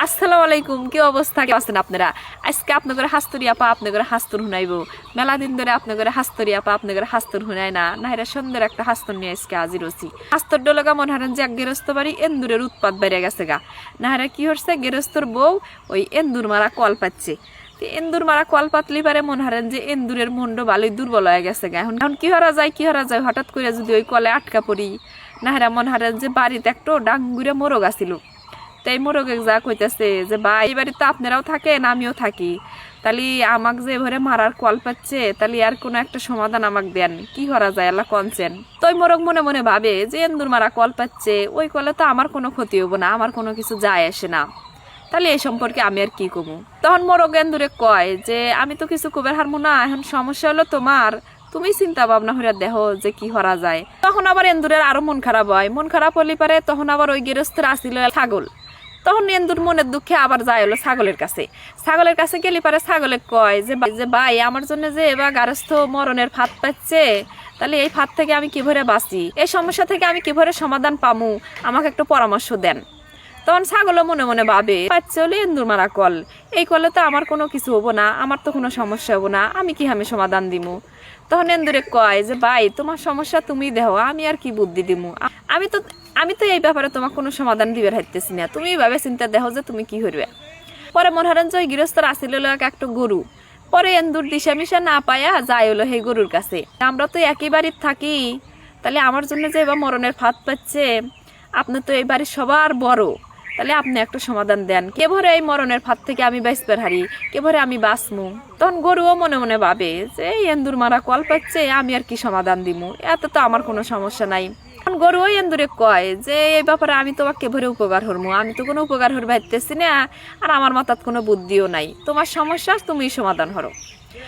আসসালামু আলাইকুম, কি অবস্থা, কি আছেন আপনারা? আজকে আপনাদের হাস্তরি আপা আপনাদের হাস্তর হুনাইব। মেলা দিন ধরে আপনাদের হাস্তরি আপা আপনাদের হাস্তর হুনাই না নাহিরা সুন্দর একটা হাস্তর নিয়ে আজকে হাজির হচ্ছি। হাস্তর ডোলগা মনে হারেন যে এক গেরস্ত বাড়ি এন্দুরের উৎপাত বেড়ে গেছে গা। নাহিরা কি হচ্ছে, গেরস্তর বউ ওই এন্দুর মারা কল পাচ্ছে। এন্দুর মারা কল পাতলি পারে মনে হারেন যে এন্দুরের মন্ড ভালোই দুর্বল হয়ে গেছে গা। এখন কি হরা যায় হঠাৎ করে যদি ওই কলে আটকা পড়ি, নাহিরা মনে হারেন যে বাড়িতে একটা ডাঙ্গুরে মোরগ আসিল। তাই মোরগে যা কইতেছে যে ভাই এই বাড়িতে আপনারাও থাকেন আমিও থাকি, তাহলে আমাকে যে এভাবে মারার কল পাচ্ছে, তাহলে আর কোনো একটা সমাধান আমাকে দেন, কি করা যায় আল্লাহ কনছেন। তো ওই মোরগ মনে মনে ভাবে যে এন্দুর মারা কল পাচ্ছে, ওই কলে তো আমার কোনো ক্ষতি হবো না, আমার কোনো কিছু যায় আসে না, তাহলে এই সম্পর্কে আমি আর কি কমু। তখন মোরগ এন্দুরে কয় যে আমি তো কিছু কবের হারমু না, এখন সমস্যা হলো তোমার, তুমি চিন্তা ভাবনা হইয়া দেখো যে কি করা যায়। তখন আবার এন্দুরের আরো মন খারাপ হয়, মন খারাপ হলি পারে তখন আবার ওই গেরস্তের আসিল ছাগল। তখন এন্দুর মনের দুঃখে আবার যায় হলো ছাগলের কাছে গেলি পারে ছাগলে কয় যে ভাই আমার জন্য যে এবার গারস্থ মরণের ফাঁদ পাচ্ছে, তাহলে এই ফাঁদ থেকে আমি কিভাবে বাঁচি, এই সমস্যা থেকে আমি কিভাবে সমাধান পামু, আমাকে একটু পরামর্শ দেন। তখন ছাগলও মনে মনে ভাবে পাচ্ছে হলে এন্দুর মারা কল, এই কলে তো আমার কোনো কিছু হবো না, আমার তো কোনো সমস্যা হবো না, আমি কি আমি সমাধান দিমু। তখন এন্দুরে কয় যে ভাই তোমার সমস্যা তুমি দেহ, আমি আর কি বুদ্ধি দিমু, আমি তো এই ব্যাপারে তোমার কোনো সমাধান দিবে হাইতেছি না, তুমি এইভাবে চিন্তা দেখো যে তুমি কি করবে। পরে মনে হারেন যে ওই গৃহস্থর আসিল একটা গরু। পরে এন্দুর দিশা মিশা না পায়া যায় হলো সেই গরুর কাছে, আমরা তো একই বাড়ির থাকি, তাহলে আমার জন্য যে এবার মরণের ফাঁদ পাচ্ছে, আপনি তো এই বাড়ির সবার বড়, তাহলে আপনি একটা সমাধান দেন, কে ভরে এই মরণের ফাঁদ থেকে আমি বাঁচবার হারি, কে ভরে আমি বাঁচমু। তখন গরুও মনে মনে ভাবে যে এই এন্দুর মারা কল পাচ্ছে, আমি আর কি সমাধান দিমু, এত তো আমার কোনো সমস্যা নাই। তখন গরু ওই এন্দুরে কয় যে এই ব্যাপারে আমি তোমাকে ভরে উপকার হরমু, আমি তো কোনো উপকার হর ভাবতেছি না, আর আমার মাথাত কোনো বুদ্ধিও নাই, তোমার সমস্যা তুমি সমাধান হরো।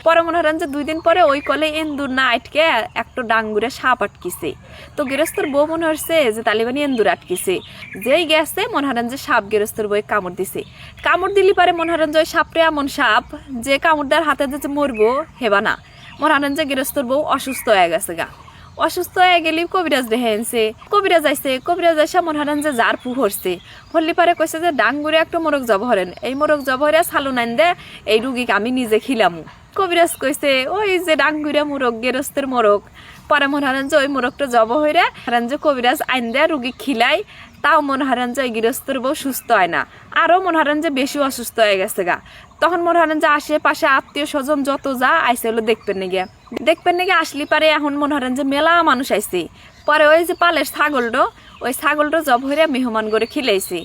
পরে মনে হরেন যে 2 দিন পরে ওই কলে এন্দুর না আটকে একটা ডাঙ্গুরে সাপ আটকিছে। তো গৃহস্থর বউ মনে হচ্ছে যে তালিবানি এন্দুর আটকিছে, যেই গেছে মনে হরেন যে সাপ গৃহস্থর বউ কামড় দিছে। কামড় দিলি পারে মনে হরেন যে ওই সাপরে এমন সাপ যে কামড় দেওয়ার হাতে যে মরবো হেবা না, মনে হরেন যে গৃহস্থর বউ অসুস্থ হয়ে গেছে গা। অসুস্থ হয়ে গেলি কবিরাজ দেখে আনছে, কবিরাজ আইসা মনে হরেন যে যার পু হরছে, হরলি পারে কইছে যে ডাঙ্গুরে একটা মোরগ জব হরেন, এই মোরগ জব হরে সালুন আইন দে, এই রুগীকে আমি নিজে খিলামু। কবিরাজ কইছে ওই যে ডাঙ্গুরে মোরগ গেরস্তের মোরগ। পরে মনে হারেন যে ওই মোরগটা জব হইরে হারেন যে কবিরাজ আইন দেয় রুগী খিলাই, তাও মনে হারেন যে ওই গৃহস্থের বউ সুস্থ হয় না, আরও মনে হারেন যে বেশি অসুস্থ হয়ে গেছে গা। তখন মনে হারেন যে আশেপাশে আত্মীয় স্বজন যত যা আইসে হলো দেখবেন নাকি আসলি পারে এখন মনে হারেন যে মেলা মানুষ আইছে। পরে ওই যে পালের ছাগলটা জব হইরে মেহমান করে খিলাইছে,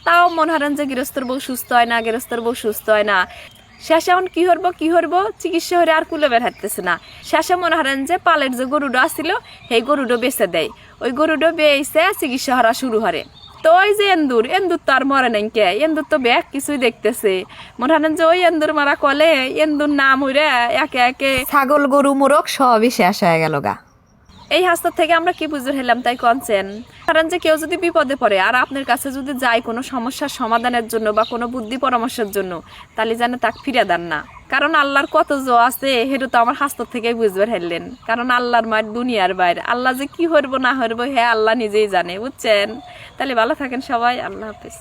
তাও মনে হারেন যে গৃহস্থের বউ সুস্থ হয় না। শেষে এখন কি হরবো চিকিৎসা হরে আর কুলে বের হাঁটতেছে না। শেষে মনে হারেন যে পালের যে গরুটা আসছিল সেই গরুটা বেঁচে দেয়, ওই গরুটা বেয়েছে চিকিৎসা হরা শুরু হরে। তো ওই যে এন্দুর তো আর মরে নাই, কে এন্দুর তো ব্যাগ কিছুই দেখতেছে, মনে হারেন যে ওই এন্দুর মারা কলে এন্দুর নাম হইরে একে একে ছাগল গরু মোরগ সবই শেষ হয়ে গেল গা। এই হাস্তার থেকে আমরা কি বুঝে হেলাম তাই কনছেন। কারণ যে কেউ যদি বিপদে পড়ে আর আপনার কাছে যদি যায় কোনো সমস্যার সমাধানের জন্য বা কোনো বুদ্ধি পরামর্শের জন্য, তাহলে যেন তাকে ফিরে দেন না, কারণ আল্লাহর কত জো আছে হেরু তো আমার হাস্ত থেকেই বুঝবে হেললেন। কারণ আল্লাহর মায়ের দুনিয়ার বাইরে, আল্লাহ যে কি হরবো না হরবো হ্যাঁ আল্লাহ নিজেই জানে, বুঝছেন। তাহলে ভালো থাকেন সবাই, আল্লাহ হাফেজ।